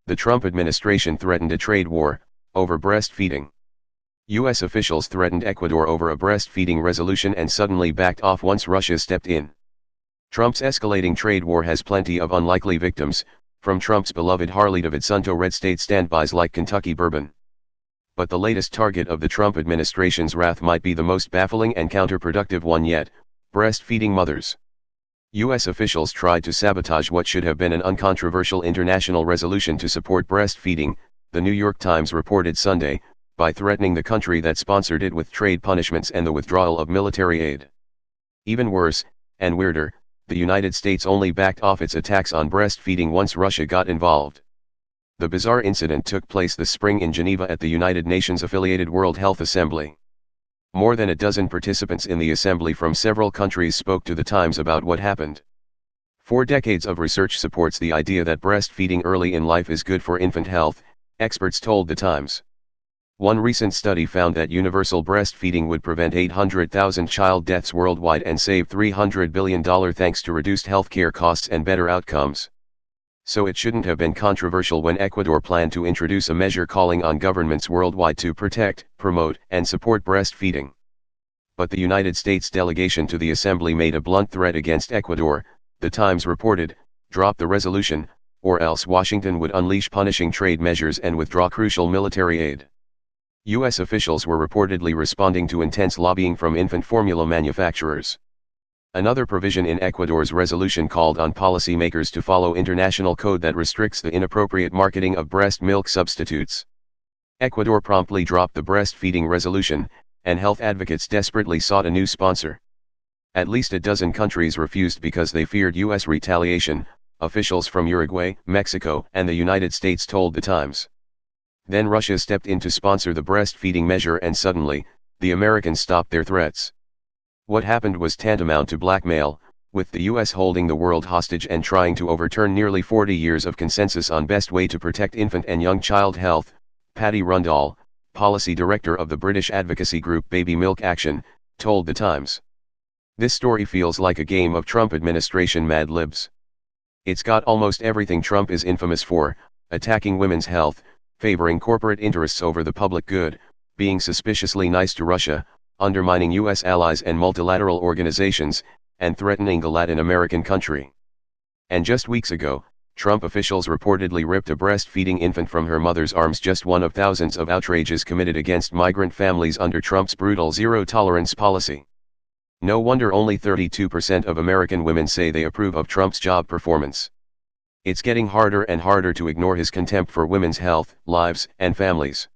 The Trump administration threatened a trade war over breastfeeding. U.S. officials threatened Ecuador over a breastfeeding resolution and suddenly backed off once Russia stepped in. Trump's escalating trade war has plenty of unlikely victims, from Trump's beloved Harley-Davidson to red state standbys like Kentucky bourbon. But the latest target of the Trump administration's wrath might be the most baffling and counterproductive one yet: breastfeeding mothers. U.S. officials tried to sabotage what should have been an uncontroversial international resolution to support breastfeeding, the New York Times reported Sunday, by threatening the country that sponsored it with trade punishments and the withdrawal of military aid. Even worse, and weirder, the United States only backed off its attacks on breastfeeding once Russia got involved. The bizarre incident took place this spring in Geneva at the United Nations-affiliated World Health Assembly. More than a dozen participants in the assembly from several countries spoke to the Times about what happened. 4 decades of research supports the idea that breastfeeding early in life is good for infant health, experts told the Times. One recent study found that universal breastfeeding would prevent 800,000 child deaths worldwide and save $300 billion thanks to reduced healthcare costs and better outcomes. So it shouldn't have been controversial when Ecuador planned to introduce a measure calling on governments worldwide to protect, promote, and support breastfeeding. But the United States delegation to the assembly made a blunt threat against Ecuador, the Times reported: drop the resolution, or else Washington would unleash punishing trade measures and withdraw crucial military aid. U.S. officials were reportedly responding to intense lobbying from infant formula manufacturers. Another provision in Ecuador's resolution called on policymakers to follow international code that restricts the inappropriate marketing of breast milk substitutes. Ecuador promptly dropped the breastfeeding resolution, and health advocates desperately sought a new sponsor. At least a dozen countries refused because they feared U.S. retaliation, officials from Uruguay, Mexico, and the United States told the Times. Then Russia stepped in to sponsor the breastfeeding measure and suddenly, the Americans stopped their threats. What happened was tantamount to blackmail, with the U.S. holding the world hostage and trying to overturn nearly 40 years of consensus on best way to protect infant and young child health, Patty Rundall, policy director of the British advocacy group Baby Milk Action, told the Times. This story feels like a game of Trump administration Mad Libs. It's got almost everything Trump is infamous for: attacking women's health, favoring corporate interests over the public good, being suspiciously nice to Russia, undermining U.S. allies and multilateral organizations, and threatening the Latin American country. And just weeks ago, Trump officials reportedly ripped a breastfeeding infant from her mother's arms, just one of thousands of outrages committed against migrant families under Trump's brutal zero-tolerance policy. No wonder only 32% of American women say they approve of Trump's job performance. It's getting harder and harder to ignore his contempt for women's health, lives, and families.